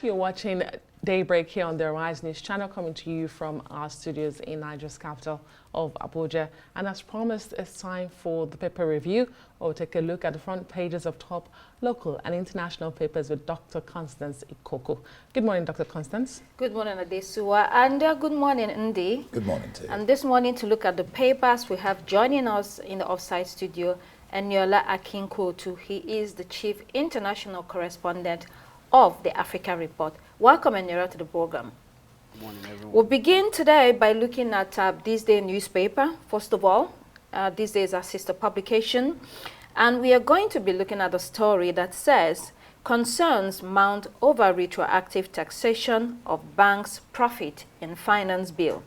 You're watching Daybreak here on the Rise News channel, coming to you from our studios in Nigeria's capital of Abuja. And as promised, it's time for the paper review. We'll take a look at the front pages of top local and international papers with Dr. Constance Ikoko. Good morning, Dr. Constance. Good morning, Adesuwa, and good morning, Ndi. Good morning to you. And this morning, to look at the papers, we have joining us in the offsite studio, Eniola Akinkotu. He is the Chief International Correspondent of the Africa Report. Welcome, Eniola, to the program. Good morning, everyone. We'll begin today by looking at This Day newspaper. First of all, This Day is our sister publication, and we are going to be looking at a story that says concerns mount over retroactive taxation of banks' profit in finance bill.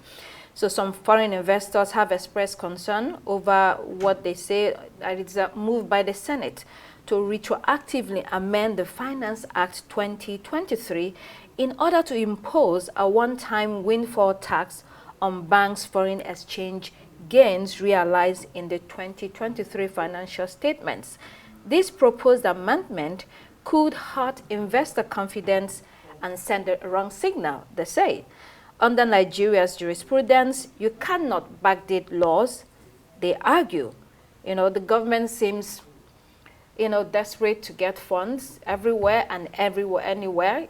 So some foreign investors have expressed concern over what they say is a move by the Senate to retroactively amend the Finance Act 2023 in order to impose a one-time windfall tax on banks' foreign exchange gains realized in the 2023 financial statements. This proposed amendment could hurt investor confidence and send a wrong signal, they say. Under Nigeria's jurisprudence, you cannot backdate laws, they argue. The government seems, desperate to get funds everywhere and anywhere,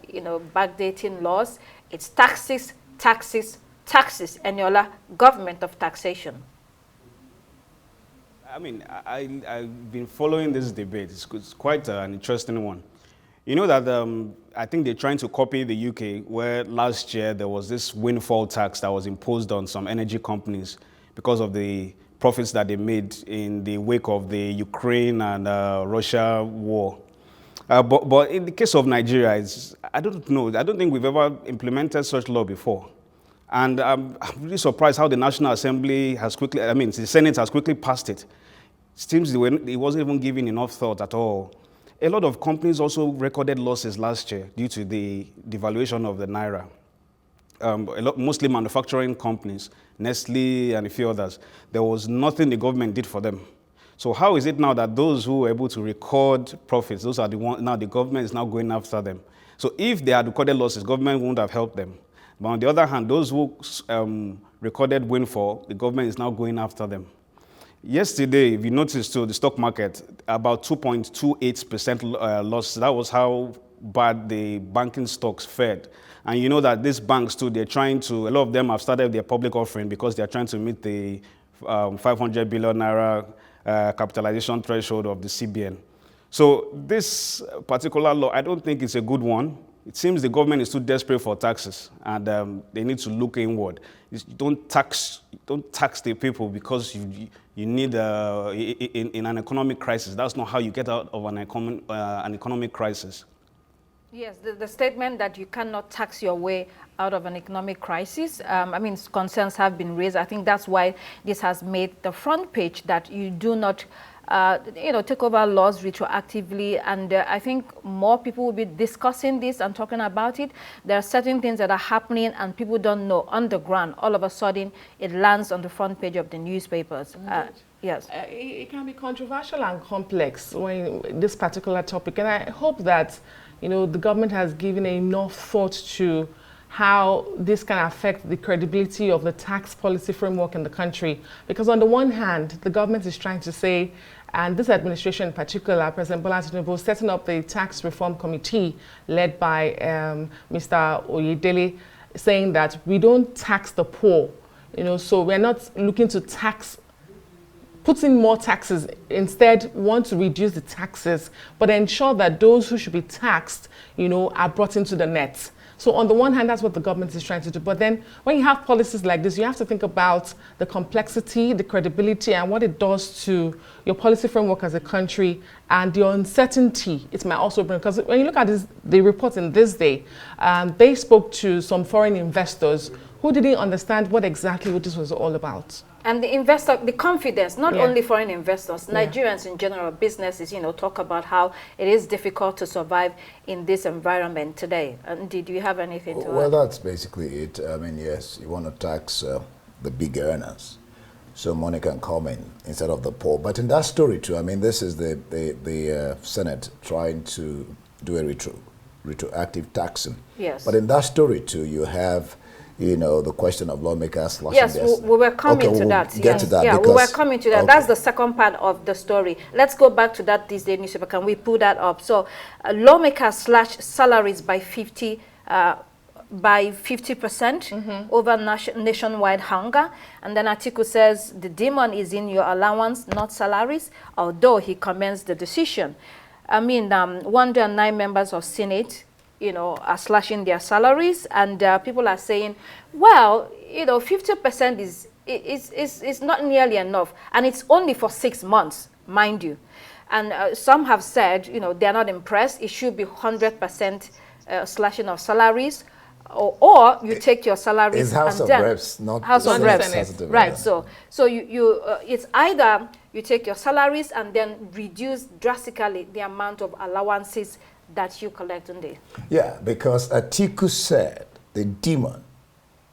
backdating laws. It's taxes, taxes, taxes, and your government of taxation. I mean, I've been following this debate. It's quite an interesting one. You know that I think they're trying to copy the UK, where last year there was this windfall tax that was imposed on some energy companies because of the profits that they made in the wake of the Ukraine and Russia war. But in the case of Nigeria, I don't know. I don't think we've ever implemented such law before. And I'm really surprised how the National Assembly has the Senate has quickly passed it. It seems it wasn't even given enough thought at all. A lot of companies also recorded losses last year due to the devaluation of the Naira. Mostly manufacturing companies, Nestle and a few others. There was nothing the government did for them. So how is it now that those who were able to record profits, those are the ones, now the government is now going after them? So if they had recorded losses, government wouldn't have helped them. But on the other hand, those who recorded windfall, the government is now going after them. Yesterday, if you noticed too, the stock market, about 2.28% loss. That was how bad the banking stocks fared. And you know that these banks too, a lot of them have started their public offering because they're trying to meet the 500 billion naira capitalization threshold of the CBN. So this particular law, I don't think it's a good one. It seems the government is too desperate for taxes, and they need to look inward. Don't tax the people because you need in an economic crisis. That's not how you get out of an economic crisis. Yes, the statement that you cannot tax your way out of an economic crisis, concerns have been raised. I think that's why this has made the front page, that you do not take over laws retroactively, and I think more people will be discussing this and talking about it. There are certain things that are happening and people don't know on the ground. All of a sudden, it lands on the front page of the newspapers. Yes. It can be controversial and complex when this particular topic, and I hope that the government has given enough thought to how this can affect the credibility of the tax policy framework in the country. Because on the one hand, the government is trying to say, and this administration in particular, President Bola Tinubu, setting up the tax reform committee led by Mr. Oyedele, saying that we don't tax the poor, so we're not looking to put in more taxes. Instead, we want to reduce the taxes, but ensure that those who should be taxed, are brought into the net. So on the one hand, that's what the government is trying to do. But then when you have policies like this, you have to think about the complexity, the credibility, and what it does to your policy framework as a country, and the uncertainty it might also bring. Because when you look at the reports in This Day, they spoke to some foreign investors who didn't understand what exactly this was all about. And the confidence, not only foreign investors, Nigerians in general, businesses, talk about how it is difficult to survive in this environment today. And do you have anything to add? Well, that's basically it. Yes, you want to tax the big earners, so money can come in instead of the poor. But in that story too, this is the Senate trying to do a retroactive taxing. Yes. But in that story too, you have, the question of lawmakers slashing yes, their... we were coming to we'll that. Get Yes. to that. Yeah, because, we were coming to that. okay. That's the second part of the story. Let's go back to that This Day newspaper. Can we pull that up? So, lawmakers slash salaries by 50%. Over nationwide hunger. And then Atiku says the demon is in your allowance, not salaries, although he commends the decision. I mean, 109 members of Senate, are slashing their salaries, and people are saying, well, 50% is not nearly enough, and it's only for 6 months, mind you. And some have said, they're not impressed. It should be 100% slashing of salaries, or you take your salaries. It's House of Reps, not House of Reps, right? Yeah. So it's either you take your salaries and then reduce drastically the amount of allowances that you collect on day. Yeah, because Atiku said the demon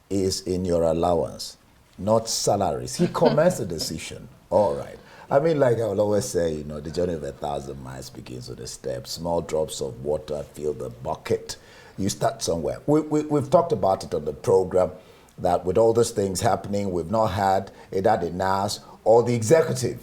is in your allowance, not salaries. He comments the decision. All right. I mean, like I will always say, the journey of 1,000 miles begins with a step. Small drops of water fill the bucket. You start somewhere. We've talked about it on the program, that with all these things happening, we've not had either the NAS or the executive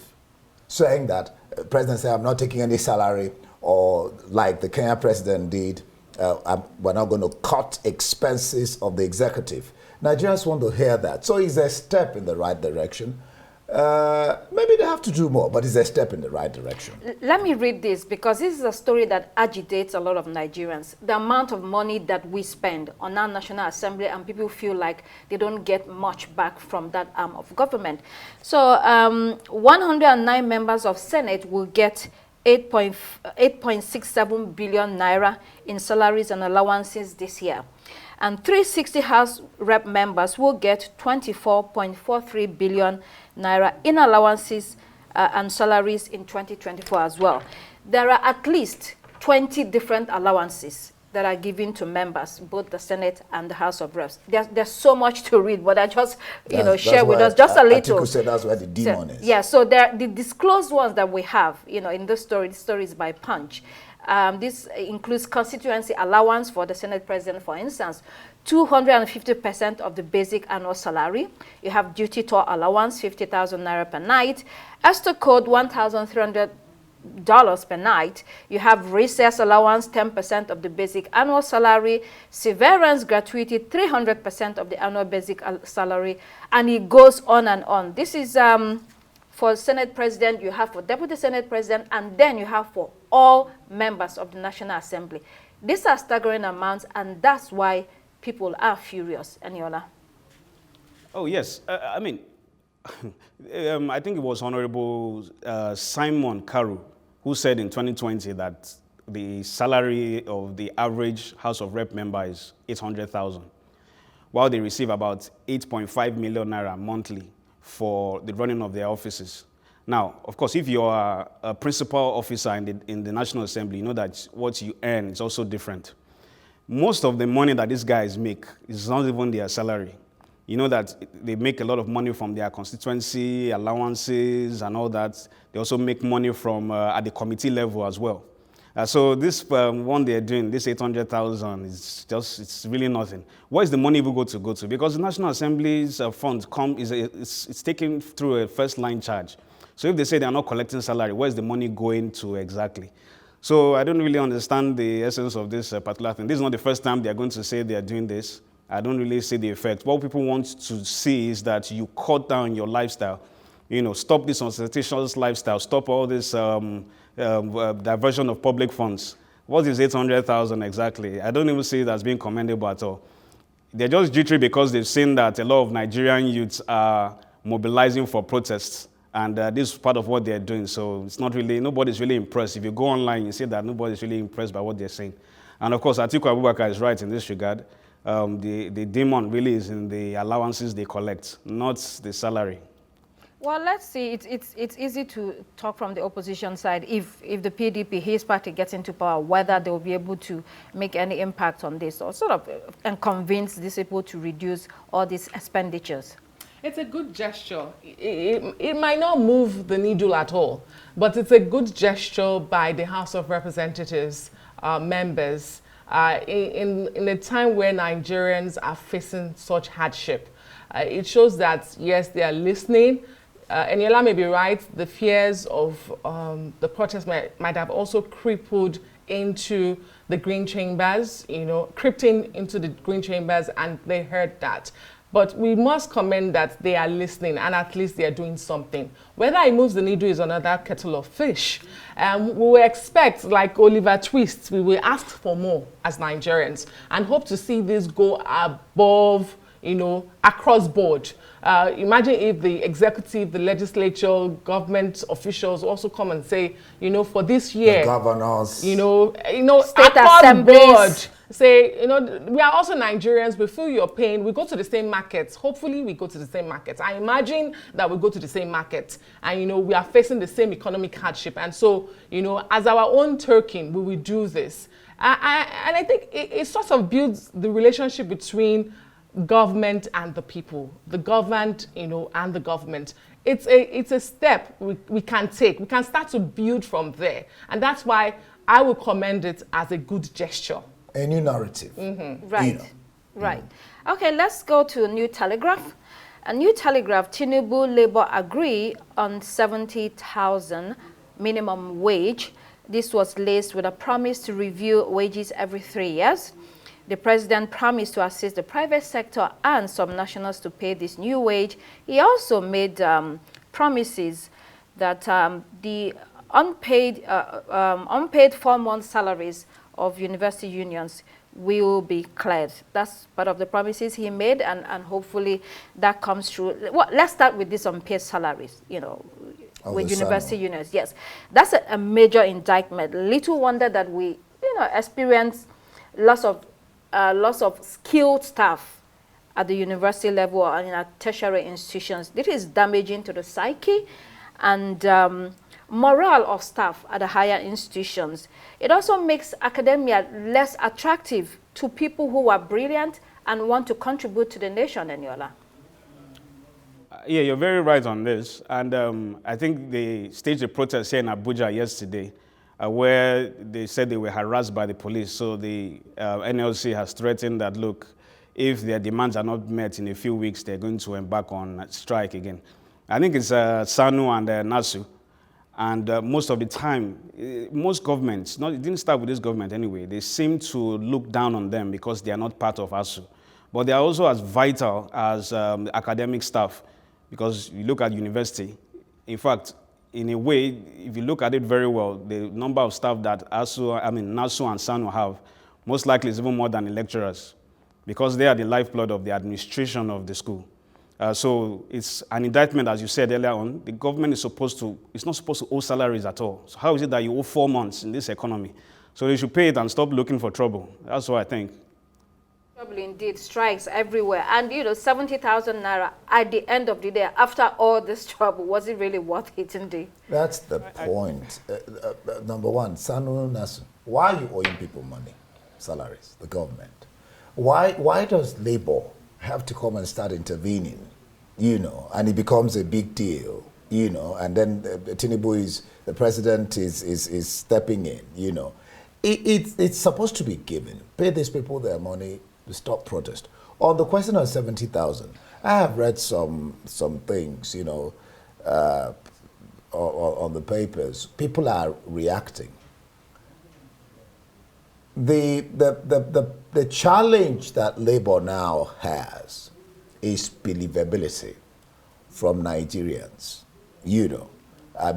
saying that President said, I'm not taking any salary, or like the Kenya president did, we're not going to cut expenses of the executive. Nigerians want to hear that. So it's a step in the right direction. Maybe they have to do more, but it's a step in the right direction. Let me read this, because this is a story that agitates a lot of Nigerians. The amount of money that we spend on our National Assembly, and people feel like they don't get much back from that arm of government. So 109 members of Senate will get 8.67 billion naira in salaries and allowances this year. And 360 House Rep members will get 24.43 billion naira in allowances and salaries in 2024 as well. There are at least 20 different allowances that are given to members, both the Senate and the House of Reps. There's so much to read, but I just, share with us just a little. Atiku said that's where the demon is. Yeah, so the disclosed ones that we have, in this story is by Punch. This includes constituency allowance for the Senate president, for instance, 250% of the basic annual salary. You have duty tour allowance, 50,000 naira per night. Esther code, $1,300 per night. You have recess allowance, 10% of the basic annual salary. Severance gratuity, 300% of the annual basic salary. And it goes on and on. This is for Senate President, you have for Deputy Senate President, and then you have for all members of the National Assembly. These are staggering amounts, and that's why people are furious. Aniola? Oh, yes. I mean, I think it was Honorable Simon Karu who said in 2020 that the salary of the average House of Rep member is 800,000, while they receive about 8.5 million naira monthly for the running of their offices. Now, of course, if you are a principal officer in the National Assembly, you know that what you earn is also different. Most of the money that these guys make is not even their salary. You know that they make a lot of money from their constituency, allowances, and all that. They also make money from at the committee level as well. So this one they're doing, this 800,000, it's really nothing. Where is the money even go to? Because the National Assembly's fund it's taken through a first line charge. So if they say they're not collecting salary, where's the money going to exactly? So I don't really understand the essence of this particular thing. This is not the first time they're going to say they're doing this. I don't really see the effect. What people want to see is that you cut down your lifestyle. Stop this ostentatious lifestyle. Stop all this diversion of public funds. What is 800,000 exactly? I don't even see it as being commendable at all. They're just jittery because they've seen that a lot of Nigerian youths are mobilizing for protests. And this is part of what they're doing. So it's not really, nobody's really impressed. If you go online, you see that nobody's really impressed by what they're saying. And of course, Atiku Abubakar is right in this regard. The demon really is in the allowances they collect, not the salary. Well, let's see. It's easy to talk from the opposition side. If the PDP, his party, gets into power, whether they will be able to make any impact on this, or sort of and convince these people to reduce all these expenditures. It's a good gesture. It might not move the needle at all, but it's a good gesture by the House of Representatives members in a time where Nigerians are facing such hardship. It shows that, yes, they are listening. Eniola may be right, the fears of the protest might have also crippled into the green chambers, crept into the green chambers, and they heard that. But we must commend that they are listening, and at least they are doing something. Whether it moves the needle is another kettle of fish. We will expect, like Oliver Twist, we will ask for more as Nigerians and hope to see this go above, across board. Imagine if the executive, the legislature, government officials also come and say, for this year, the governors, state across assemblies, board, say, we are also Nigerians, we feel your pain, we go to the same markets. Hopefully we go to the same markets. I imagine that we go to the same markets and, we are facing the same economic hardship. And so, as our own token, we will do this. And I think it sort of builds the relationship between government and the people, the government, and the government. It's a step we can take. We can start to build from there. And that's why I would commend it as a good gesture. A new narrative. Right, right. Okay, let's go to New Telegraph. A New Telegraph, Tinubu Labour agree on 70,000 minimum wage. This was laced with a promise to review wages every 3 years. The president promised to assist the private sector and some nationals to pay this new wage. He also made promises that the unpaid 4-month salaries of university unions will be cleared. That's part of the promises he made, and hopefully that comes through. Well, let's start with these unpaid salaries, with university unions. Yes, that's a major indictment. Little wonder that we, experience lots of skilled staff at the university level and in our tertiary institutions. This is damaging to the psyche and morale of staff at the higher institutions. It also makes academia less attractive to people who are brilliant and want to contribute to the nation, Eniola. Yeah, you're very right on this. And I think they staged a protest here in Abuja yesterday where they said they were harassed by the police. So the NLC has threatened that, look, if their demands are not met in a few weeks, they're going to embark on strike again. I think it's SANU and NASU. And most of the time, most governments, it didn't start with this government anyway, they seem to look down on them because they are not part of ASU. But they are also as vital as the academic staff, because you look at university. In fact, in a way, if you look at it very well, the number of staff that NASU and SANU have, most likely is even more than the lecturers, because they are the lifeblood of the administration of the school. So it's an indictment, as you said earlier on. The government is not supposed to owe salaries at all. So how is it that you owe 4 months in this economy? So they should pay it and stop looking for trouble. That's what I think. Trouble indeed, strikes everywhere. And 70,000 naira at the end of the day, after all this trouble, was it really worth it indeed? That's the point. Number one, SANU, NASU, why are you owing people money, salaries, the government? Why does labor have to come and start intervening, and it becomes a big deal, and then Tinubu the president is stepping in, It's supposed to be given. Pay these people their money to stop protest. On the question of 70,000, I have read some things, on the papers. People are reacting. The challenge that Labour now has is believability from Nigerians,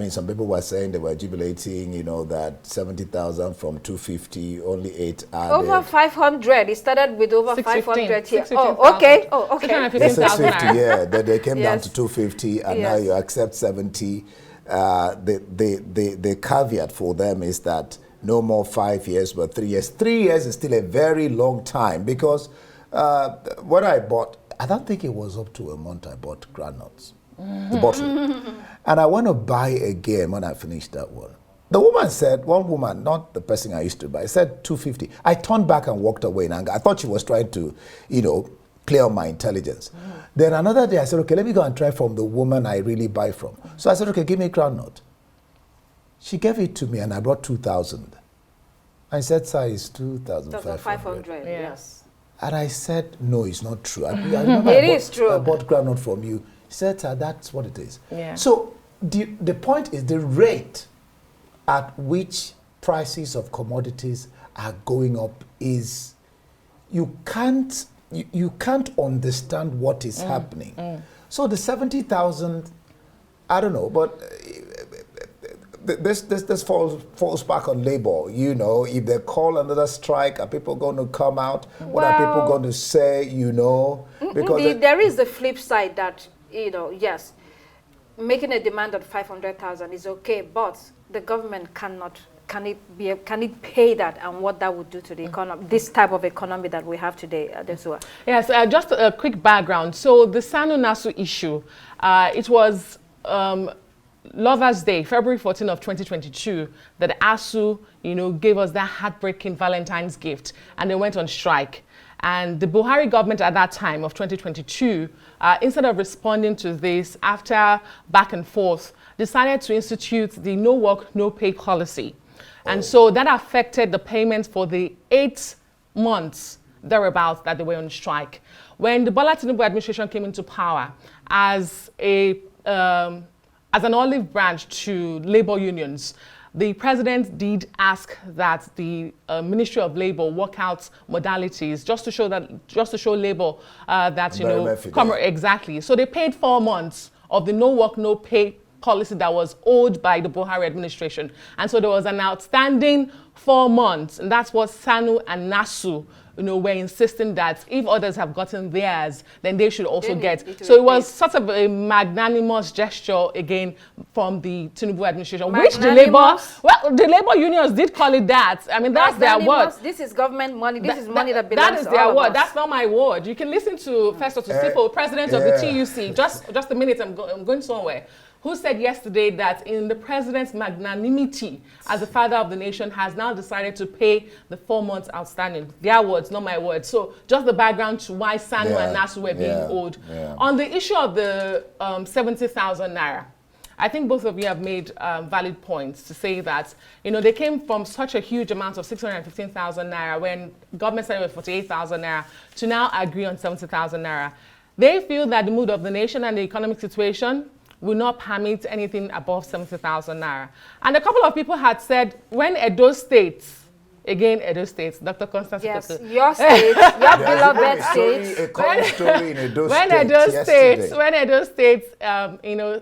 some people were saying they were jubilating, that 70,000 from 250, only 8 added. Over 500. It started with over 500 here. Oh, okay. Oh, okay. 650, yeah. They came down to 250, and now Yes. you accept 70. The caveat for them is that no more 5 years, but 3 years. 3 years is still a very long time, because what I bought, I don't think it was up to a month I bought granules, the bottle. And I want to buy again when I finish that one. The woman said, one woman, not the person I used to buy, said 250. I turned back and walked away in anger. I thought she was trying to, play on my intelligence. Then another day I said, okay, let me go and try from the woman I really buy from. So I said, okay, give me a groundnut. She gave it to me and I brought 2,000. I said, sir, it's 2,500. 2,500, yes. And I said, no, it's not true. I remember Is true. I bought groundnut from you. He said, sir, that's what it is. Yeah. So the point is the rate at which prices of commodities are going up is, you can't understand what is happening. So the 70,000, I don't know, but this falls back on labor. You know, if they call another strike, are people going to come out? What are people going to say? You know, because there is the flip side that, you know, yes, making a demand of 500,000 is okay, but the government cannot. Can it pay that, and what that would do to the economy, this type of economy that we have today, Adesua? Yes, just a quick background. So the Sanu-Nasu issue, it was Lovers' Day, February 14 of 2022, that ASU, you know, gave us that heartbreaking Valentine's gift, and they went on strike. And the Buhari government at that time of 2022, instead of responding to this after back and forth, decided to institute the no work, no pay policy. And so that affected the payments for the 8 months thereabouts that they were on strike. When the Bola Tinubu administration came into power as an olive branch to labor unions, the president did ask that the Ministry of Labor work out modalities just to show labor that, you know, exactly. So they paid 4 months of the no work, no pay policy that was owed by the Buhari administration. And so there was an outstanding 4 months, and that's what Sanu and Nasu, you know, were insisting that if others have gotten theirs, then they should also get. So it was sort of a magnanimous gesture again from the Tinubu administration, which the labor unions did call it that. I mean, that's their word. This is government money. This is money that belongs to all of us. That is their word. That's not my word. You can listen to Festo Tusipo, president of the TUC. Just a minute, I'm going somewhere. Who said yesterday that in the president's magnanimity as the father of the nation has now decided to pay the 4 months outstanding. Their words, not my words. So just the background to why Sanu and Nasu were being owed. On the issue of the 70,000 naira, I think both of you have made valid points to say that, you know, they came from such a huge amount of 615,000 naira when government started with 48,000 naira to now agree on 70,000 naira. They feel that the mood of the nation and the economic situation will not permit anything above 70,000 naira. And a couple of people had said when Edo State, again Edo State, Dr. Constance. Yes, your state, your beloved state. A common story in Edo when Edo State, you know,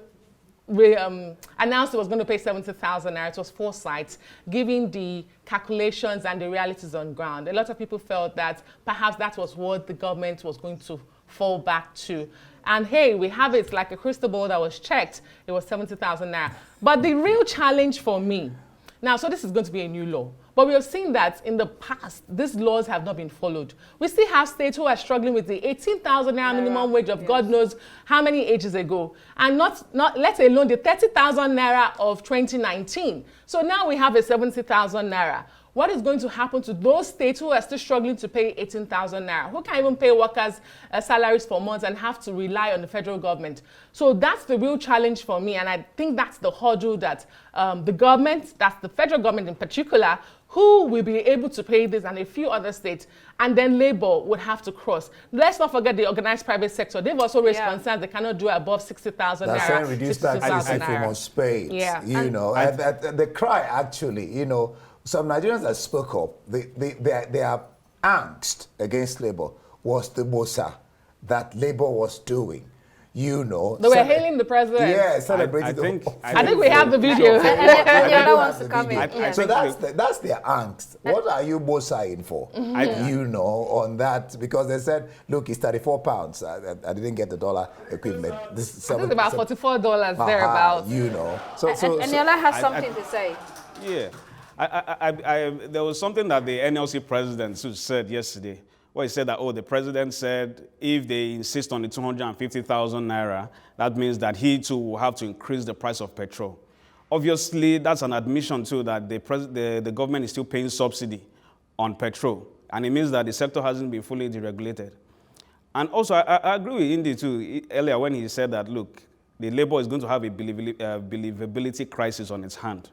we announced it was going to pay 70,000 naira. It was foresight, given the calculations and the realities on ground. A lot of people felt that perhaps that was what the government was going to fall back to. And hey, we have it like a crystal ball that was checked. It was 70,000 naira. But the real challenge for me, now, so this is going to be a new law, but we have seen that in the past, these laws have not been followed. We still have states who are struggling with the 18,000 naira minimum wage of God knows how many ages ago, and not let alone the 30,000 naira of 2019. So now we have a 70,000 naira. What is going to happen to those states who are still struggling to pay 18,000 naira, who can't even pay workers salaries for months and have to rely on the federal government? So that's the real challenge for me, and I think that's the hurdle that the government, that's the federal government in particular, who will be able to pay this, and a few other states, and then labor would have to cross. Let's not forget the organized private sector. They've also raised concerns they cannot do above 60,000 naira. That's saying reduce taxes if we must pay it, you know. And the cry actually, you know, some Nigerians that spoke up, their angst against labor was the Mosa that labor was doing. You know, they were hailing the president. Yeah, celebrating. I think we have the video. And the other ones to come in. So that's their angst. What are you Mosaing for? You know, on that, because they said, look, it's 34 pounds. I didn't get the dollar equivalent. This I think about $44 thereabouts. You know. And Niola has something to say. Yeah. There was something that the NLC president said yesterday, where he said that, the president said if they insist on the 250,000 naira, that means that he too will have to increase the price of petrol. Obviously, that's an admission too that the government is still paying subsidy on petrol, and it means that the sector hasn't been fully deregulated. And also, I agree with Indy too earlier when he said that, look, the labor is going to have a believability crisis on its hand.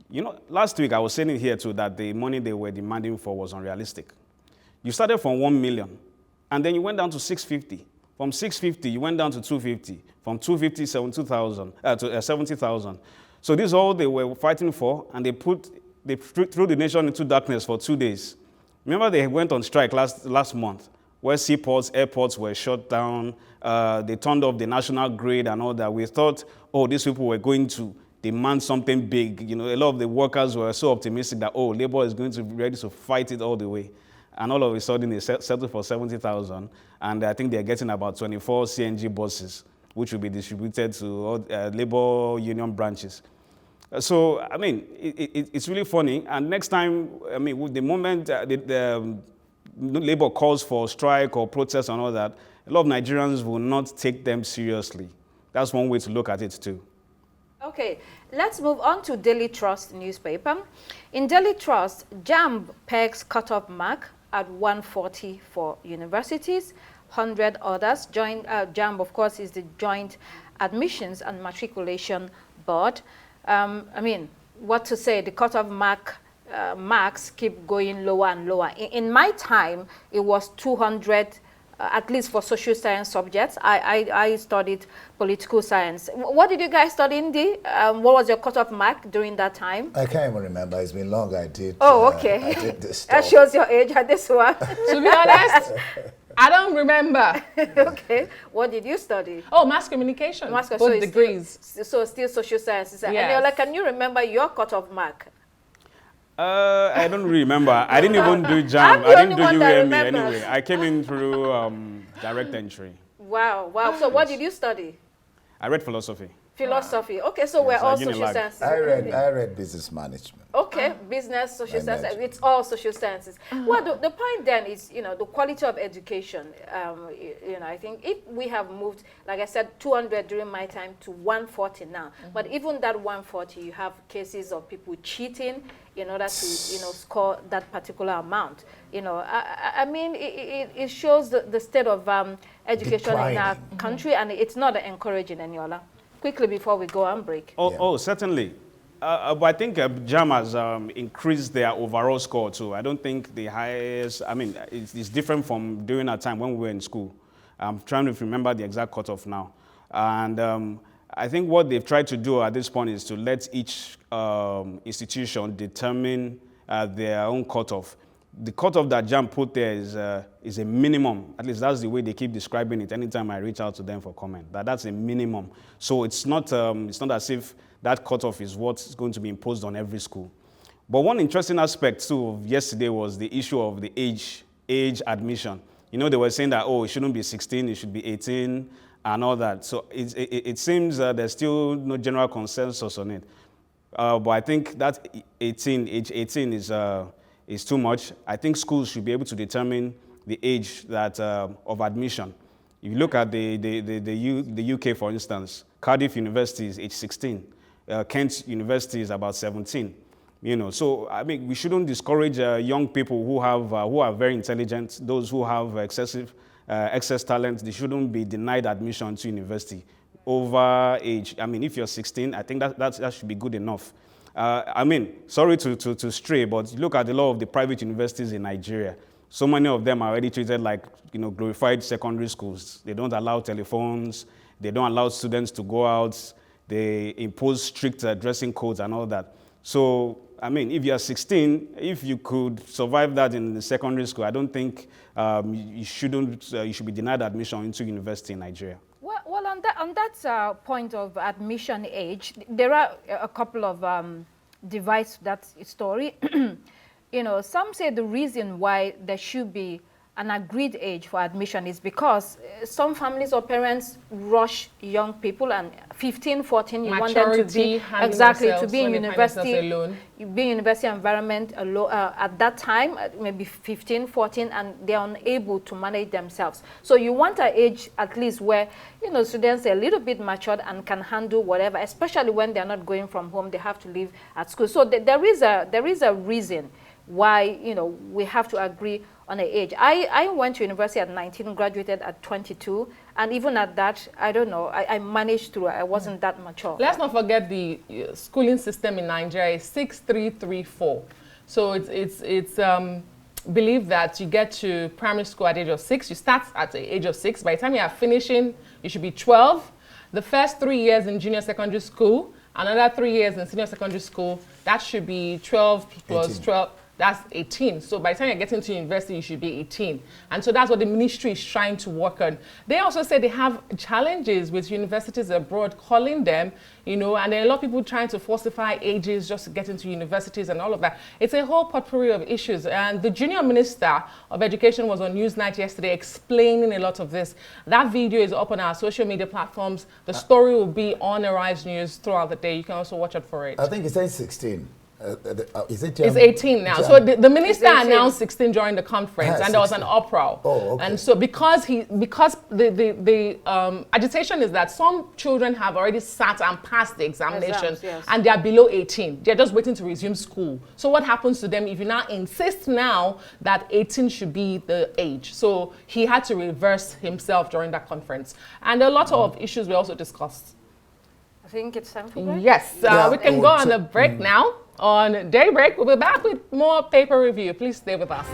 You know, last week I was saying here too that the money they were demanding for was unrealistic. You started from 1 million, and then you went down to 650. From 650, you went down to 250. From 250, 70,000. So this is all they were fighting for, and they threw the nation into darkness for 2 days. Remember, they went on strike last month, where seaports, airports were shut down. They turned off the national grid and all that. We thought, oh, these people were going to demand something big. You know, a lot of the workers were so optimistic that, oh, labor is going to be ready to fight it all the way. And all of a sudden, they settled for 70,000. And I think they're getting about 24 CNG buses, which will be distributed to all labor union branches. So, I mean, it's really funny. And next time, I mean, with the moment the labor calls for strike or protest and all that, a lot of Nigerians will not take them seriously. That's one way to look at it, too. Okay, let's move on to Daily Trust newspaper. In Daily Trust, JAMB pegs cutoff mark at 140 for universities. 100 others join. JAMB, of course, is the Joint Admissions and Matriculation Board. I mean, what to say? The cutoff marks keep going lower and lower. In my time, it was 200. At least for social science subjects. I studied political science. What did you guys study in the, what was your cutoff mark during that time? I can't even remember. It's been long. I did. Oh, okay. I did this stuff. That shows your age at this one. To be honest, I don't remember. Okay. What did you study? Oh, mass communication. Both degrees. So still social sciences. Yes. And you're like, can you remember your cutoff mark? I don't really remember. I didn't even do JAMB. I didn't do UME anyway. I came in through direct entry. Wow, wow. So what did you study? I read philosophy. Philosophy. Okay, so we're all social sciences. I read business management. Okay, business, social sciences. It's all social sciences. Well, the point then is, you know, the quality of education. You know, I think if we have moved, like I said, 200 during my time to 140 now. But even that 140, you have cases of people cheating in order to, you know, score that particular amount. You know, I mean, it shows the state of education in our country, and it's not encouraging, Eniola. Quickly before we go on break. Oh, certainly. But I think JAMB has increased their overall score too. I don't think the highest, I mean, it's different from during our time when we were in school. I'm trying to remember the exact cutoff now. And I think what they've tried to do at this point is to let each institution determine their own cutoff. The cutoff that JAMB put there is a minimum. At least that's the way they keep describing it anytime I reach out to them for comment. That's a minimum. So it's not as if that cutoff is what's going to be imposed on every school. But one interesting aspect too of yesterday was the issue of the age admission. You know, they were saying that, oh, it shouldn't be 16, it should be 18 and all that. So it seems there's still no general consensus on it. But I think that age 18 is too much. I think schools should be able to determine the age that of admission. If you look at the UK, for instance, Cardiff University is age 16. Kent University is about 17. You know, so I mean, we shouldn't discourage young people who are very intelligent, those who have excess talent. They shouldn't be denied admission to university over age. I mean, if you're 16, I think that should be good enough. I mean, sorry to stray, but look at a lot of the private universities in Nigeria. So many of them are already treated like, you know, glorified secondary schools. They don't allow telephones. They don't allow students to go out. They impose strict dressing codes and all that. So, I mean, if you're 16, if you could survive that in the secondary school, I don't think you should be denied admission into university in Nigeria. Well, on that point of admission age, there are a couple of divides to that story. You know, some say the reason why there should be an agreed age for admission is because some families or parents rush young people, and 15, 14, you want them to be exactly to be in university, be in university environment at that time, maybe 15, 14, and they're unable to manage themselves. So you want an age at least where, you know, students are a little bit matured and can handle whatever, especially when they're not going from home, they have to live at school. So there is a reason why, you know, we have to agree on an age. I went to university at 19, graduated at 22, and even at that, I don't know, I managed through. I wasn't that mature. Let's not forget the schooling system in Nigeria is 6334. So it's believed that you get to primary school at the age of 6. You start at the age of 6. By the time you are finishing, you should be 12. The first 3 years in junior secondary school, another 3 years in senior secondary school, that should be 12 plus 18. 12. That's 18. So by the time you're getting to university, you should be 18. And so that's what the ministry is trying to work on. They also say they have challenges with universities abroad calling them, and there are a lot of people trying to falsify ages just to get into universities and all of that. It's a whole potpourri of issues. And the junior minister of education was on Newsnight yesterday explaining a lot of this. That video is up on our social media platforms. The story will be on Arise News throughout the day. You can also watch out for it. I think it says 16. Is it It's 18 now. So the minister announced 16 during the conference, and there was an 16. uproar. Oh, okay. And so because the agitation is that some children have already sat and passed the examination, Exams, yes. and they are below 18. They're just waiting to resume school. So what happens to them if you now insist now that 18 should be the age? So he had to reverse himself during that conference. And a lot of issues were also discussed. I think it's time for break. Yes, Yeah, we can go on a break now. On Daybreak, we'll be back with more paper review. Please stay with us.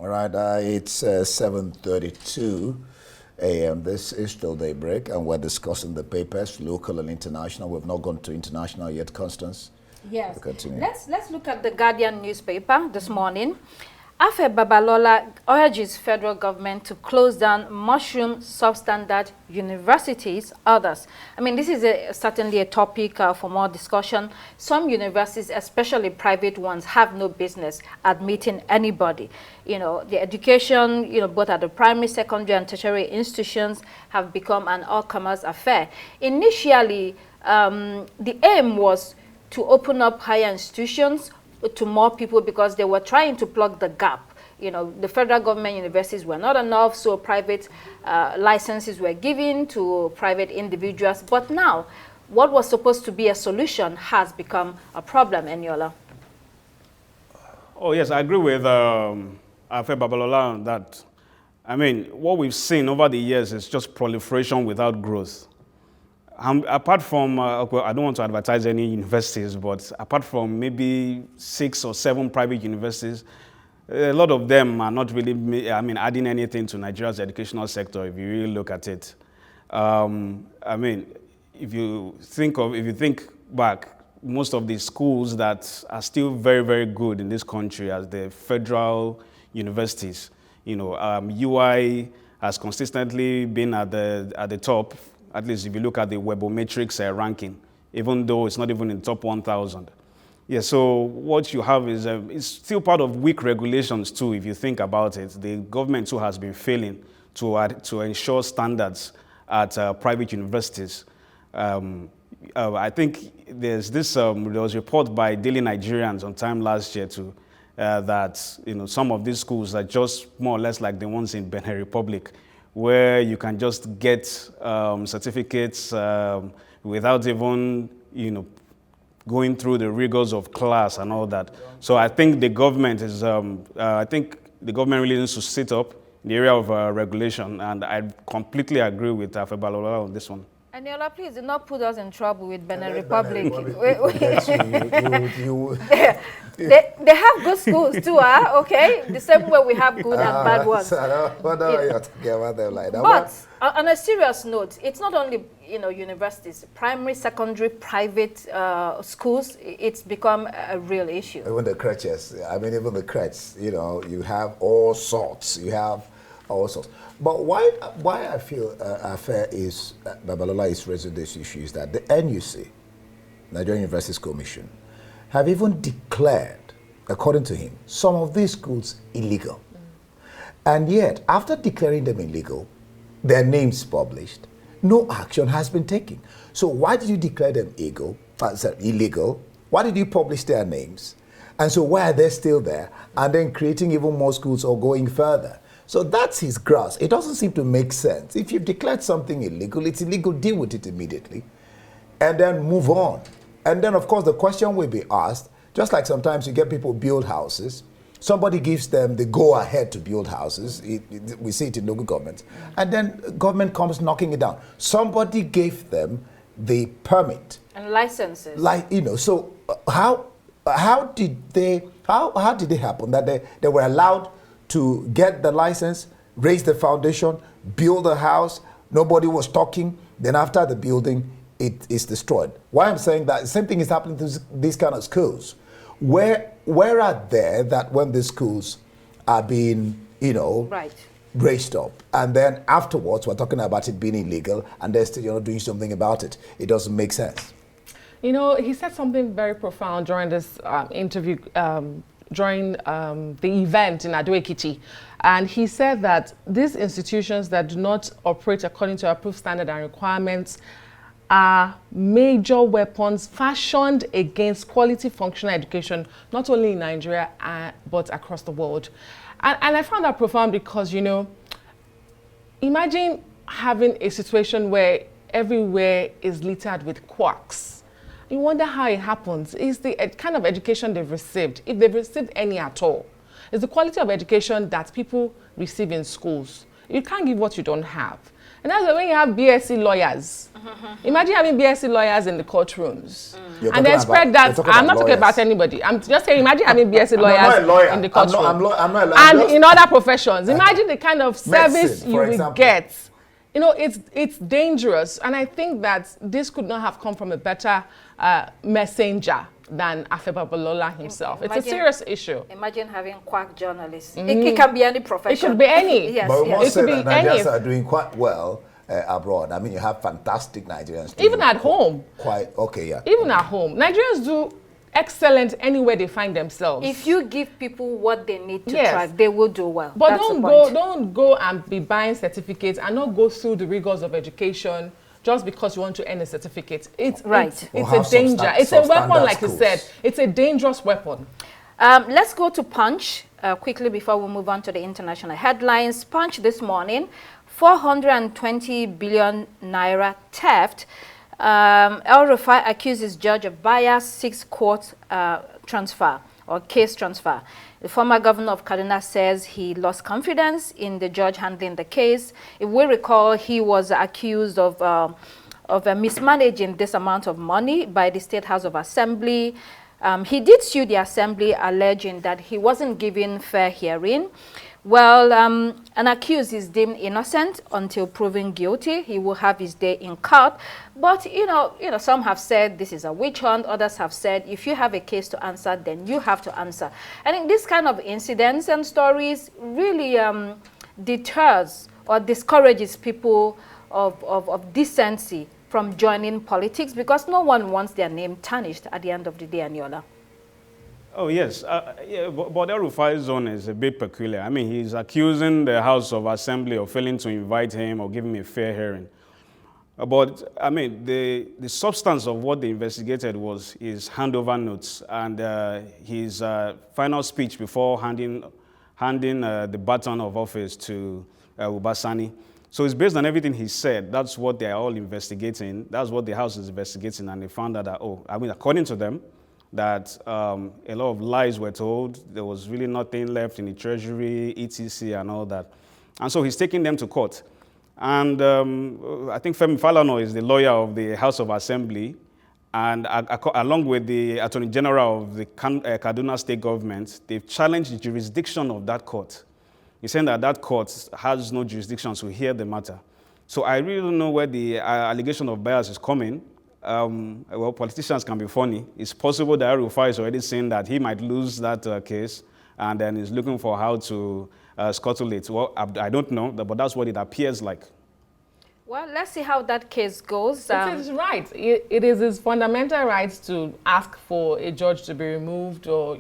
All right, it's 7:32 a.m. This is still Daybreak, and we're discussing the papers, local and international. We've not gone to international yet, Constance. Yes. We continue. Let's look at the Guardian newspaper this morning. Afe Babalola urges federal government to close down mushroom substandard universities, others. I mean, this is certainly a topic for more discussion. Some universities, especially private ones, have no business admitting anybody. The education, both at the primary, secondary, and tertiary institutions have become an all-comers affair. Initially, the aim was to open up higher institutions to more people because they were trying to plug the gap. The federal government universities were not enough, so private licenses were given to private individuals. But now, what was supposed to be a solution has become a problem, Eniola. Oh, yes, I agree with Afe Babalola on that. I mean, what we've seen over the years is just proliferation without growth. Apart from, I don't want to advertise any universities, but apart from maybe 6 or 7 private universities, a lot of them are not really, adding anything to Nigeria's educational sector if you really look at it. If you think back, most of the schools that are still very, very good in this country as the federal universities, UI has consistently been at the top. At least if you look at the Webometrics ranking, even though it's not even in the top 1,000. Yeah, so what you have is it's still part of weak regulations too, if you think about it. The government too has been failing to ensure standards at private universities. I think there's this, there was a report by Daily Nigerians on time last year too, that some of these schools are just more or less like the ones in Benin Republic, where you can just get certificates without even, going through the rigors of class and all that. So I think the government really needs to sit up in the area of regulation, and I completely agree with Afe Babalola on this one. Eniola, please do not put us in trouble with Benin Republic. They have good schools too, okay? The same way we have good and bad ones. But on a serious note, it's not only universities, primary, secondary, private schools. It's become a real issue. Even the crutches. Even the crutches. You have all sorts. But why I feel Babalola is raising this issue is that the NUC, Nigerian Universities Commission, have even declared, according to him, some of these schools illegal. And yet, after declaring them illegal, their names published, no action has been taken. So why did you declare them illegal? Why did you publish their names? And so why are they still there? And then creating even more schools or going further? So that's his grasp. It doesn't seem to make sense. If you've declared something illegal, it's illegal, deal with it immediately. And then move on. And then, of course, the question will be asked, Just like sometimes you get people build houses, somebody gives them the go-ahead to build houses. We see it in local government. And then government comes knocking it down. Somebody gave them the permit. And licenses. So how did they happen that they were allowed to get the license, raise the foundation, build a house, nobody was talking, then after the building, it is destroyed? Why I'm saying that, the same thing is happening to these kind of schools. Where are there that when the schools are being, right, raised up, and then afterwards we're talking about it being illegal, and they're still doing something about it? It doesn't make sense. He said something very profound during this interview, during the event in Ado-Ekiti. And he said that these institutions that do not operate according to approved standard and requirements are major weapons fashioned against quality functional education, not only in Nigeria, but across the world. And I found that profound because, imagine having a situation where everywhere is littered with quacks. You wonder how it happens. Is the kind of education they've received, if they've received any at all, is the quality of education that people receive in schools. You can't give what you don't have. And that's when you have BSc lawyers. Imagine having BSc lawyers in the courtrooms. And then spread that. I'm not talking about anybody. I'm just saying, imagine having BSc lawyers in the courtroom. I'm not a lawyer. And in other professions. Imagine the kind of service you will get. It's dangerous. And I think that this could not have come from a better messenger than Afe Babalola himself. It's a serious issue. Imagine having quack journalists. It can be any profession. It could be any. Yes, but we must say that Nigerians any. are doing quite well abroad. I mean, you have fantastic Nigerians. Even at home. Even at home. Nigerians do excellent anywhere they find themselves. If you give people what they need to thrive, they will do well. But don't go and be buying certificates and not go through the rigors of education just because you want to earn a certificate. It's a danger. It's a weapon, like you said. It's a dangerous weapon. Let's go to Punch quickly before we move on to the international headlines. Punch this morning, 420 billion naira theft. El-Rufai accuses judge of bias, 6 court transfer or case transfer. The former governor of Kaduna says he lost confidence in the judge handling the case. If we recall, he was accused of mismanaging this amount of money by the State House of Assembly. He did sue the Assembly, alleging that he wasn't given fair hearing. Well, an accused is deemed innocent until proven guilty. He will have his day in court. But, some have said this is a witch hunt. Others have said if you have a case to answer, then you have to answer. I think this kind of incidents and stories really deters or discourages people of decency from joining politics, because no one wants their name tarnished at the end of the day, Aniola. Oh, yes. But El-Rufai's own is a bit peculiar. I mean, he's accusing the House of Assembly of failing to invite him or give him a fair hearing. But, I mean, the substance of what they investigated was his handover notes and his final speech before handing the baton of office to Ubasani. So it's based on everything he said. That's what they're all investigating. That's what the House is investigating. And they found out that, according to them, that a lot of lies were told. There was really nothing left in the Treasury, etc. and all that. And so he's taking them to court. And I think Femi Falana is the lawyer of the House of Assembly. And along with the Attorney General of the Kaduna State Government, they've challenged the jurisdiction of that court. He's saying that court has no jurisdiction to hear the matter. So I really don't know where the allegation of bias is coming. Well, politicians can be funny. It's possible that El-Rufai is already saying that he might lose that case, and then he's looking for how to scuttle it. Well, I don't know, but that's what it appears like. Well, let's see how that case goes. It is right. It is his fundamental right to ask for a judge to be removed, or,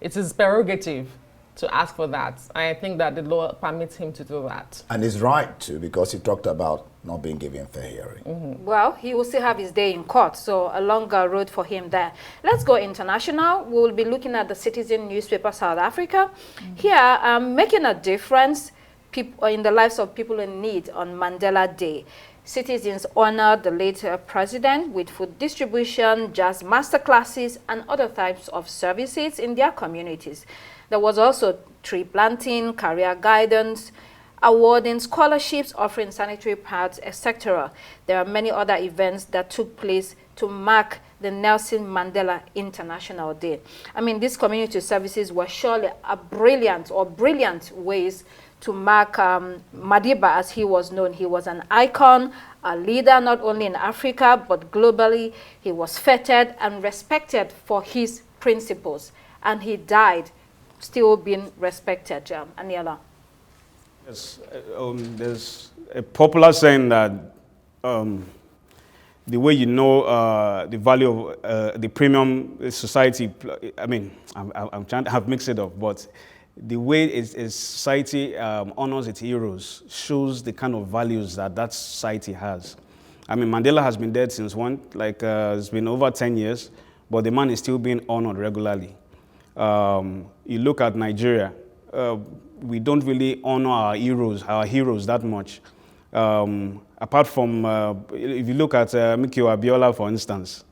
it's his prerogative to ask for that. I think that the law permits him to do that. And he's right too, because he talked about not being given fair hearing. Mm-hmm. Well, he will still have his day in court, so a longer road for him there. Let's go international. We will be looking at the Citizen newspaper, South Africa. Mm-hmm. Here, making a difference in the lives of people in need on Mandela Day. Citizens honored the late president with food distribution, jazz masterclasses, and other types of services in their communities. There was also tree planting, career guidance, awarding scholarships, offering sanitary pads, etc. There are many other events that took place to mark the Nelson Mandela International Day. I mean, these community services were surely a brilliant ways to mark Madiba as he was known. He was an icon, a leader not only in Africa but globally. He was feted and respected for his principles, and he died still being respected. Aniela. Yes, there's a popular saying that the way you know the value of the premium society, I mean, I'm trying to have mixed it up, but the way a society honors its heroes shows the kind of values that that society has. I mean, Mandela has been dead since it's been over 10 years, but the man is still being honored regularly. You look at Nigeria, we don't really honor our heroes that much. Apart from, if you look at Mikio Abiola, for instance,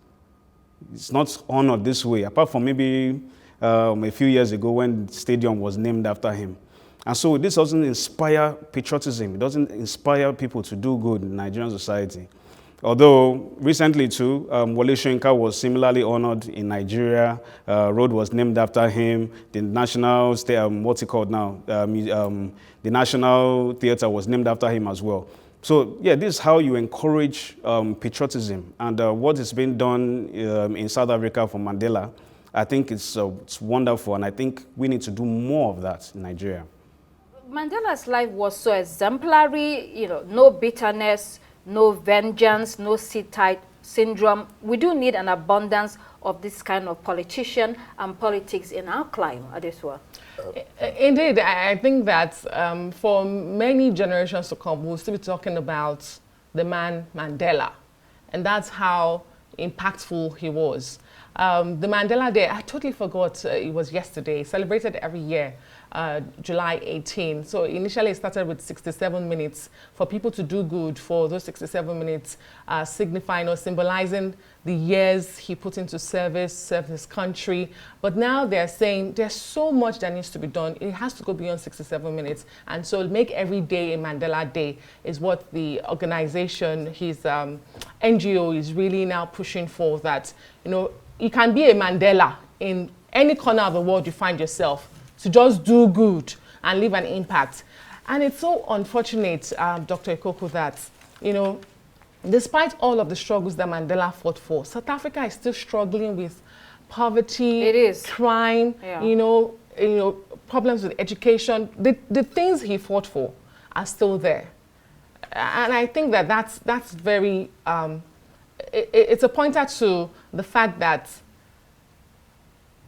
it's not honored this way, apart from maybe a few years ago when the stadium was named after him. And so this doesn't inspire patriotism. It doesn't inspire people to do good in Nigerian society. Although recently too, Wole Soyinka was similarly honored in Nigeria. Road was named after him. The national, the National Theatre was named after him as well. So yeah, this is how you encourage patriotism. And what is being done in South Africa for Mandela, I think it's wonderful, and I think we need to do more of that in Nigeria. Mandela's life was so exemplary, no bitterness, no vengeance, no sit-tight syndrome. We do need an abundance of this kind of politician and politics in our climate, Adesua. Indeed, I think that for many generations to come, we'll still be talking about the man Mandela. And that's how impactful he was. The Mandela Day, I totally forgot it was yesterday, celebrated every year, July 18. So initially it started with 67 minutes for people to do good for those 67 minutes, signifying or symbolizing the years he put into service, served his country. But now they're saying there's so much that needs to be done. It has to go beyond 67 minutes. And so make every day a Mandela Day is what the organization, his NGO is really now pushing for, that, you can be a Mandela in any corner of the world you find yourself, to just do good and leave an impact. And it's so unfortunate, Dr. Ikoko, that, despite all of the struggles that Mandela fought for, South Africa is still struggling with poverty, it is. crime, Yeah. problems with education. The things he fought for are still there. And I think that that's very, it's a pointer to the fact that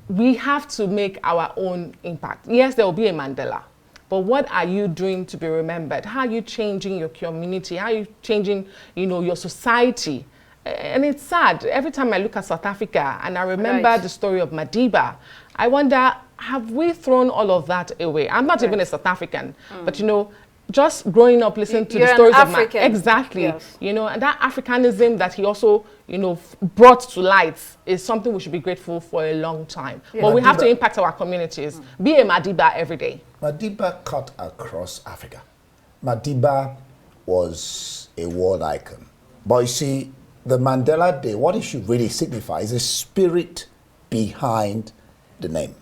we have to make our own impact. Yes, there will be a Mandela, but what are you doing to be remembered? How are you changing your community? How are you changing, your society? And it's sad. Every time I look at South Africa and I remember the story of Madiba, I wonder, have we thrown all of that away? I'm not even a South African, but just growing up listening to the stories of African. Exactly. Yes. And that Africanism that he also, brought to light is something we should be grateful for a long time. Yeah. But we have to impact our communities. Be a Madiba every day. Madiba cut across Africa. Madiba was a world icon. But you see, the Mandela Day, what it should really signify is the spirit behind the name.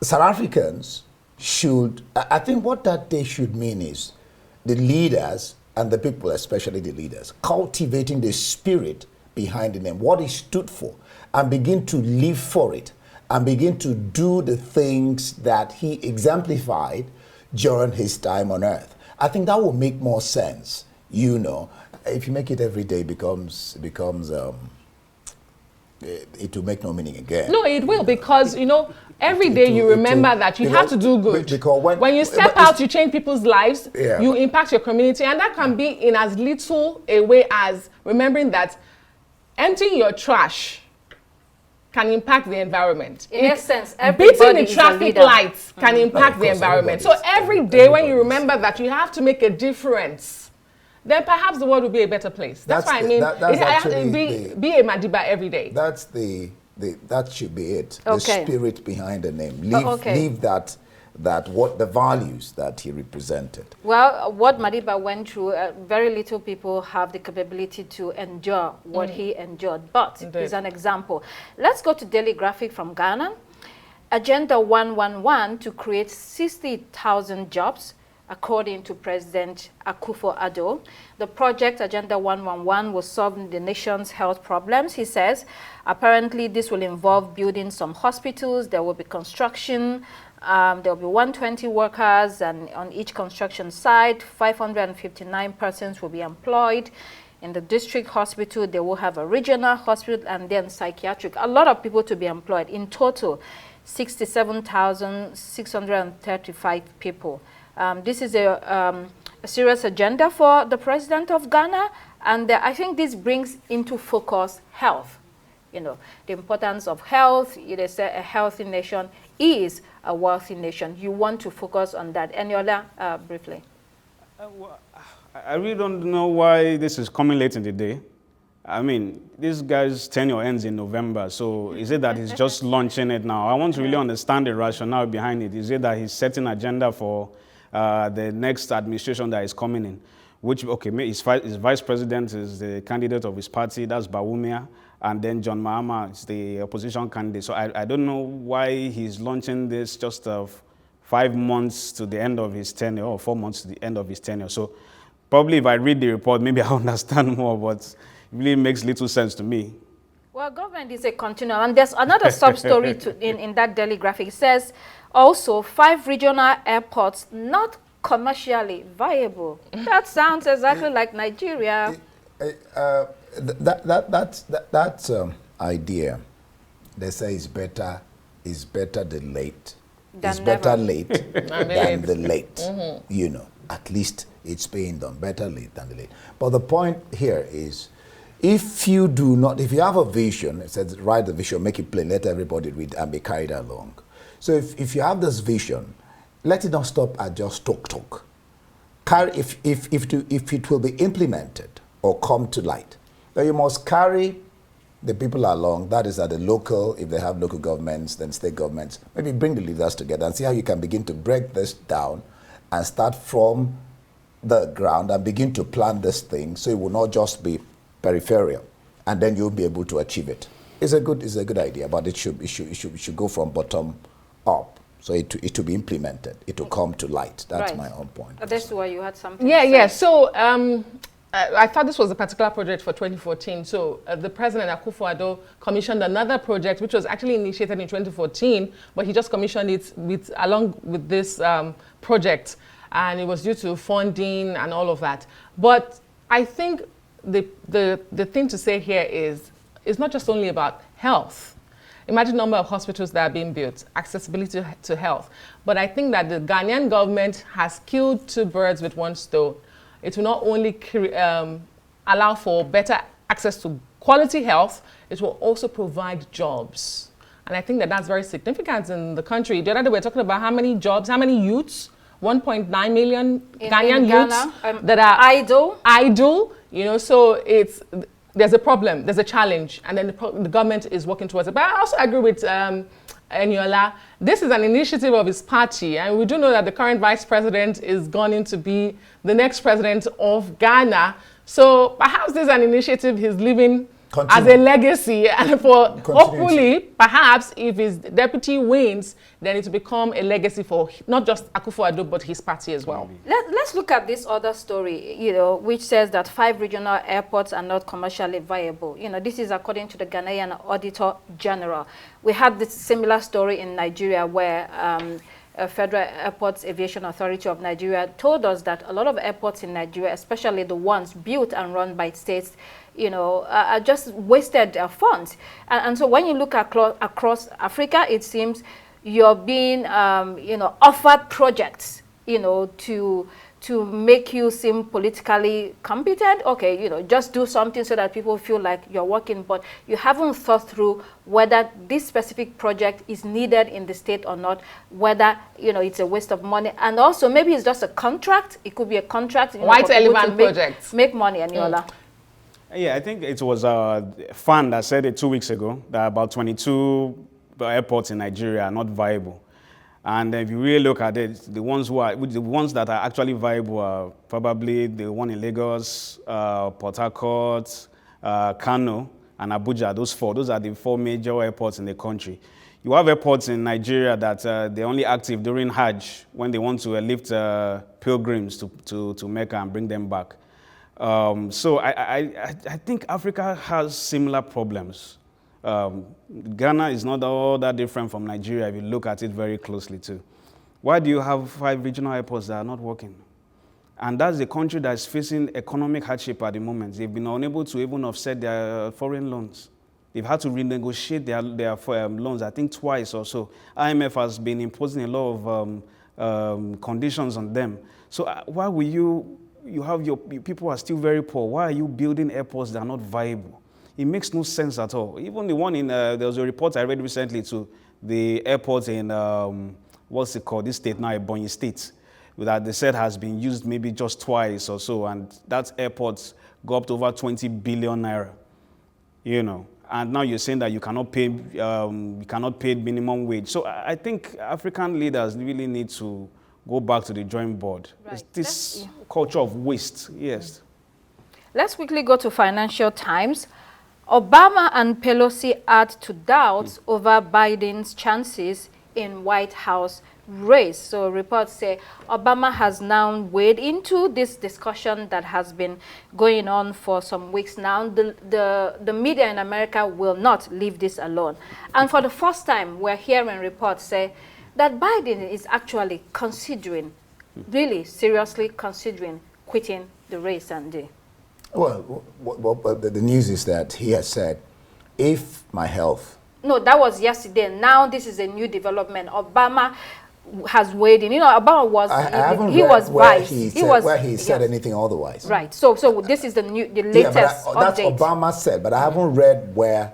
South Africans should, I think what that day should mean is the leaders and the people, especially the leaders, cultivating the spirit behind the name, what he stood for, and begin to live for it, and begin to do the things that he exemplified during his time on earth. I think that will make more sense, if you make it every day, becomes it will make no meaning again. No, it will, because every day you remember that you have to do good. Because when you step out, you change people's lives, you impact your community, and that can be in as little a way as remembering that emptying your trash can impact the environment. In essence, everybody beating the traffic lights can impact the environment. So every day when you remember that you have to make a difference, then perhaps the world will be a better place. That's what I mean. Be a Madiba every day. That's that should be it. Okay. The spirit behind the name. Leave that what the values that he represented. Well, what Madiba went through, very little people have the capability to endure what he endured, but it's an example. Let's go to Daily Graphic from Ghana. Agenda 111 to create 60,000 jobs, according to President Akufo-Addo. The project, Agenda 111, will solve the nation's health problems, he says. Apparently, this will involve building some hospitals, there will be construction, there will be 120 workers, and on each construction site, 559 persons will be employed. In the district hospital, they will have a regional hospital and then psychiatric. A lot of people to be employed. In total, 67,635 people. This is a serious agenda for the president of Ghana, and I think this brings into focus health. You know, the importance of health. They say a healthy nation is a wealthy nation. You want to focus on that. Eniola, briefly. I really don't know why this is coming late in the day. I mean, this guy's tenure ends in November, so is it that he's just launching it now? I want to really understand the rationale behind it. Is it that he's setting agenda for the next administration that is coming in? Which, okay, his vice president is the candidate of his party, that's Bawumia, and then John Mahama is the opposition candidate. So I don't know why he's launching this just 5 months to the end of his tenure, or 4 months to the end of his tenure. So probably if I read the report, maybe I'll understand more, but it really makes little sense to me. Well, government is a continuum, and there's another sub-story in that Daily Graphic. It says also 5 regional airports not commercially viable. That sounds exactly like Nigeria. That idea, they say is better the late. It's better late than the late. You know, at least it's being done. Better late than the late. But the point here is, if you have a vision, it says write the vision, make it plain, let everybody read and be carried along. So if you have this vision, let it not stop at just talk. If it will be implemented or come to light, then you must carry the people along. That is at the local, if they have local governments, then state governments, maybe bring the leaders together and see how you can begin to break this down and start from the ground and begin to plan this thing so it will not just be peripheral, and then you'll be able to achieve it. It's a good idea, but it should go from bottom up. So it to be implemented, it will come to light. That's my own point. That's why you had something. Yeah. So I thought this was a particular project for 2014. So the president Akufo-Addo commissioned another project, which was actually initiated in 2014, but he just commissioned it along with this project, and it was due to funding and all of that. But I think the thing to say here is, it's not just only about health. Imagine the number of hospitals that are being built, accessibility to health. But I think that the Ghanaian government has killed 2 birds with 1 stone. It will not only allow for better access to quality health, it will also provide jobs. And I think that that's very significant in the country. The other day we were talking about how many jobs, how many youths, 1.9 million Ghanaian youths that are idle. You know, so there's a problem, there's a challenge, and then the government is working towards it. But I also agree with Eniola. This is an initiative of his party, and we do know that the current vice president is going to be the next president of Ghana. So perhaps this is an initiative he's leaving as a legacy, and for hopefully, perhaps if his deputy wins, then it will become a legacy for not just Akufo-Addo but his party as well. Let's look at this other story, you know, which says that 5 regional airports are not commercially viable. You know, this is according to the Ghanaian Auditor General. We had this similar story in Nigeria where Federal Airports Aviation Authority of Nigeria told us that a lot of airports in Nigeria, especially the ones built and run by states, you know, just wasted their funds. And so when you look across Africa, it seems you're being, you know, offered projects, you know, to to make you seem politically competent. Okay, you know, just do something so that people feel like you're working, but you haven't thought through whether this specific project is needed in the state or not, whether, you know, it's a waste of money. And also maybe it's just a contract. It could be a contract. White Elephant project. Make money, Aniola. Yeah, I think it was FAN that said it 2 weeks ago that about 22 airports in Nigeria are not viable. And if you really look at it, the ones that are actually viable are probably the one in Lagos, Port Harcourt, Kano, and Abuja. Those are the 4 major airports in the country. You have airports in Nigeria that they're only active during Hajj when they want to lift pilgrims to Mecca and bring them back. So I think Africa has similar problems. Ghana is not all that different from Nigeria if you look at it very closely too. Why do you have 5 regional airports that are not working? And that's a country that's facing economic hardship at the moment. They've been unable to even offset their foreign loans. They've had to renegotiate their loans, I think twice or so. IMF has been imposing a lot of conditions on them. So why will you have your people are still very poor? Why are you building airports that are not viable? It makes no sense at all. Even the one in, there was a report I read recently to the airport in, what's it called, this state now, Ebonyi State, that they said has been used maybe just twice or so, and that airport got up to over 20 billion naira, you know. And now you're saying that you cannot pay minimum wage. So I think African leaders really need to go back to the drawing board. Right. It's this culture of waste, yes. Let's quickly go to Financial Times. Obama and Pelosi add to doubts over Biden's chances in White House race. So reports say Obama has now waded into this discussion that has been going on for some weeks now. The media in America will not leave this alone. And for the first time, we're hearing reports say that Biden is actually considering, really seriously considering quitting the race, Andy. Well, the news is that he has said, if my health... No, that was yesterday. Now this is a new development. Obama has weighed in. You know, Obama was... he was vice. Where he said anything otherwise. Right. So this is the latest update. That's Obama said, but I haven't read where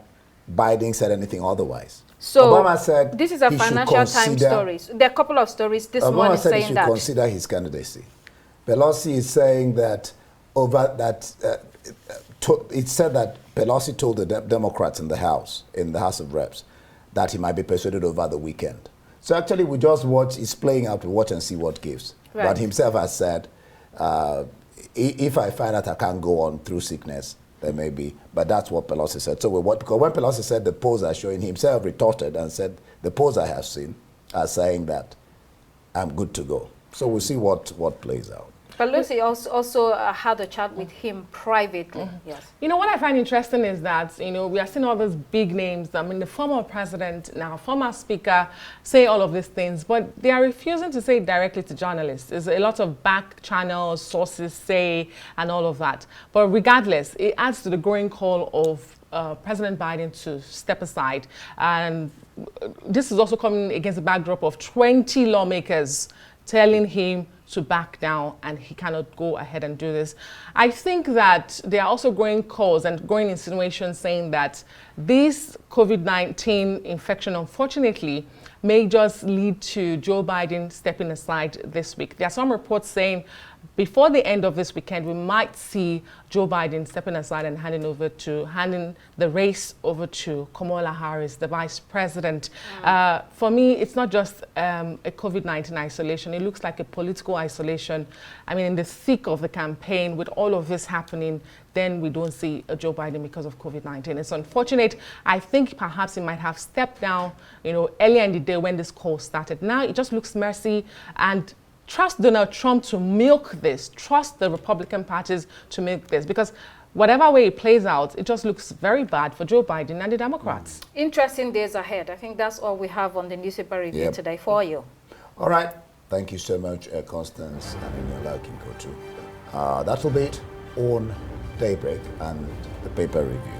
Biden said anything otherwise. So Obama said this is a Financial Times story. There are a couple of stories. This one is saying that... Obama said he should consider his candidacy. Pelosi is saying that it said that Pelosi told the Democrats in the House of Reps, that he might be persuaded over the weekend. So actually, we just watch. It's playing out. We watch and see what gives. Right. But himself has said, if I find out I can't go on through sickness, then maybe. But that's what Pelosi said. So because when Pelosi said the polls are showing, himself retorted and said the polls I have seen are saying that I'm good to go. So we'll see what plays out. Pelosi also had a chat with him privately. Yes. You know, what I find interesting is that, you know, we are seeing all those big names. I mean, the former president, now former speaker, say all of these things, but they are refusing to say it directly to journalists. There's a lot of back channels, sources say, and all of that. But regardless, it adds to the growing call of President Biden to step aside. And this is also coming against the backdrop of 20 lawmakers telling him to back down and he cannot go ahead and do this. I think that there are also growing calls and growing insinuations saying that this COVID-19 infection, unfortunately, may just lead to Joe Biden stepping aside this week. There are some reports saying before the end of this weekend, we might see Joe Biden stepping aside and handing the race over to Kamala Harris, the vice president. For me, it's not just a COVID-19 isolation. It looks like a political isolation. I mean, in the thick of the campaign, with all of this happening, then we don't see a Joe Biden because of COVID-19. It's unfortunate. I think perhaps he might have stepped down, you know, earlier in the day when this call started. Now it just looks messy, and trust Donald Trump to milk this. Trust the Republican parties to milk this, because whatever way it plays out, it just looks very bad for Joe Biden and the Democrats. Interesting days ahead. I think that's all we have on the newspaper review today for you. All right. Thank you so much, Constance and Eniola Kinkotu. That will be it on Daybreak and the paper review.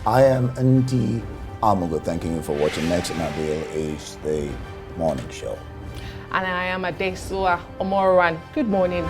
I am Ndi Amugo, thanking you for watching. Next on our deal is the morning show. And I am Adesua Omoran. Good morning.